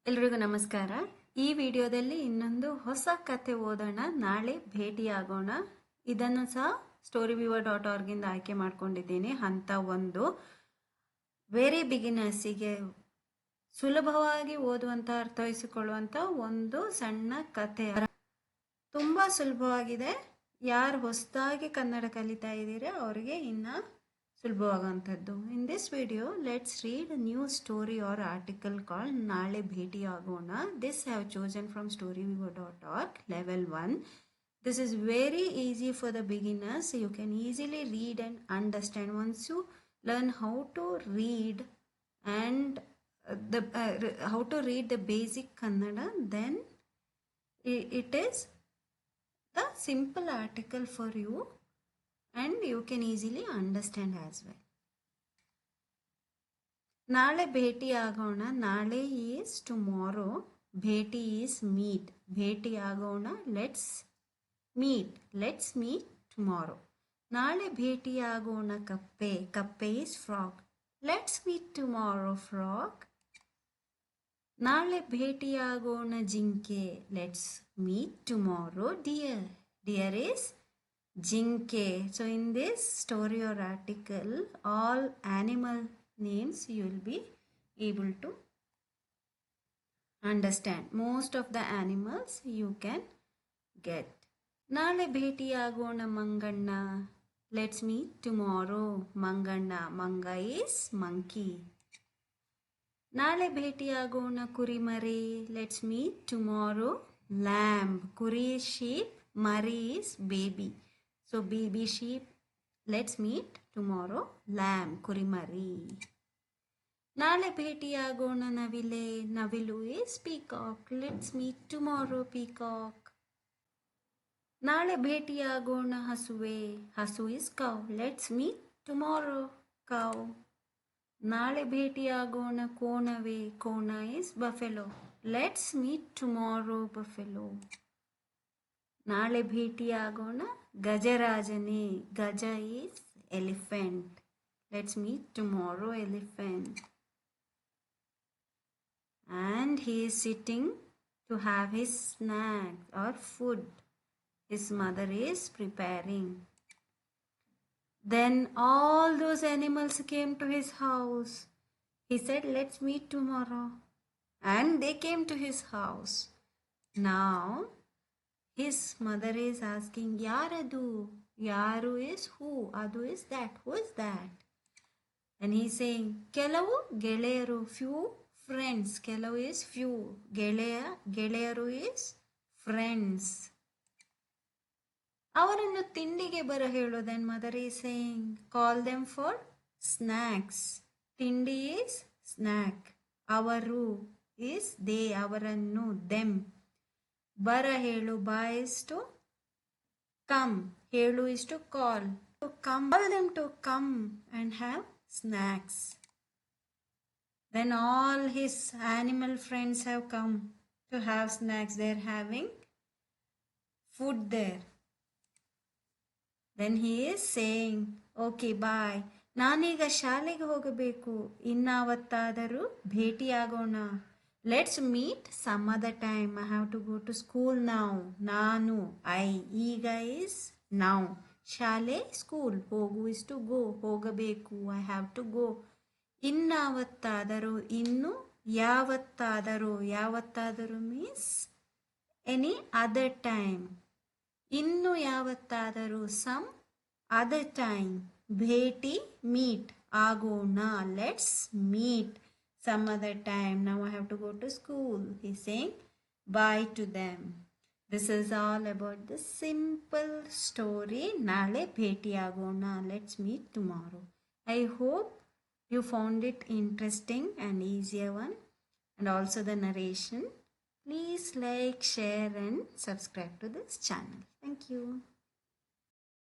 ಎಲ್ರಿಗೂ ನಮಸ್ಕಾರ. ಈ ವಿಡಿಯೋದಲ್ಲಿ ಇನ್ನೊಂದು ಹೊಸ ಕತೆ ಓದೋಣ. ನಾಳೆ ಭೇಟಿಯಾಗೋಣ. ಇದನ್ನು ಸಹ StoryWeaver.org ಇಂದ ಆಯ್ಕೆ ಮಾಡ್ಕೊಂಡಿದ್ದೀನಿ. ಹಂತ 1 ವೆರಿ ಬಿಗಿನರ್ಸಿಗೆ ಸುಲಭವಾಗಿ ಓದುವಂಥ ಅರ್ಥೈಸಿಕೊಳ್ಳುವಂಥ ಒಂದು ಸಣ್ಣ ಕತೆ. ತುಂಬ ಸುಲಭವಾಗಿದೆ. ಯಾರು ಹೊಸದಾಗಿ ಕನ್ನಡ ಕಲಿತಾ ಇದ್ದೀರಾ ಅವರಿಗೆ ಇನ್ನು ಸುಲಭವಾಗುವಂಥದ್ದು. In this video, let's read a new story or article called Naale Bhetiyagona. This I have chosen from StoryWeaver.org, level 1. This is very easy for the beginners. You can easily read and understand. Once you learn how to read and how to read the basic Kannada, then it is the simple article for you. And you can easily understand as well. Naale Bhetiyagona. Naale is tomorrow. Bheti is meet. Bhetiyagona, let's meet. Let's meet tomorrow. Naale Bhetiyagona kappe. Kappe is frog. Let's meet tomorrow, frog. Naale Bhetiyagona jinke. Let's meet tomorrow, deer. Deer is jinke. So in this story or article, all animal names you will be able to understand. Most of the animals you can get. Naale Bhetiyagona manganna. Let's meet tomorrow, manganna. Manga is monkey. Naale Bhetiyagona kurimare. Let's meet tomorrow, lamb. Kuri is sheep, mari is baby. So baby sheep, let's meet tomorrow, lamb, kurimari. Naale Bhetiyagona navile. Navilu is peacock. Let's meet tomorrow, peacock. Naale Bhetiyagona hasuve. Hasu is cow. Let's meet tomorrow, cow. Naale Bhetiyagona konave. Kona is buffalo. Let's meet tomorrow, buffalo. Naale Bhetiyagona Gajarajane. Gaja is elephant. Let's meet tomorrow, elephant. And he is sitting to have his snack or food. His mother is preparing. Then all those animals came to his house. He said, let's meet tomorrow. And they came to his house. Now his mother is asking, Yaradu? Yaru is who? Adu is that. Who is that? And he is saying, Kelavu Geleyaru, few friends. Kelavu is few. Geleyaru is friends. Avarannu tindige bara helu. Then mother is saying, call them for snacks. Tindi is snack. Avaru is they. Avarannu, them. Bara helu, ba is to come. Helu is to call. To come, call them to come and have snacks. Then all his animal friends have come to have snacks. They are having food there. Then he is saying, okay, bye. ನಾನೀಗ ಶಾಲೆಗೆ ಹೋಗಬೇಕು. ಇನ್ನಾವತ್ತಾದರೂ ಭೇಟಿಯಾಗೋಣ. Let's meet some other time. I have to go to school now. Nanu, I. ಈಗ is now. ಶಾಲೆ, school. ಹೋಗು is to go. ಹೋಗಬೇಕು. I have to go. ಇನ್ನಾವತ್ತಾದರೂ, ಇನ್ನು ಯಾವತ್ತಾದರೂ. ಯಾವತ್ತಾದರೂ means any other time. ಇನ್ನು ಯಾವತ್ತಾದರೂ, some other time. ಭೇಟಿ, meet. ಆಗೋಣ. Let's meet some other time. Now I have to go to school. He's saying bye to them. This is all about the simple story. Naale Bhetiyagona. Let's meet tomorrow. I hope you found it interesting and easier one, and also the narration. Please like, share and subscribe to this channel. Thank you.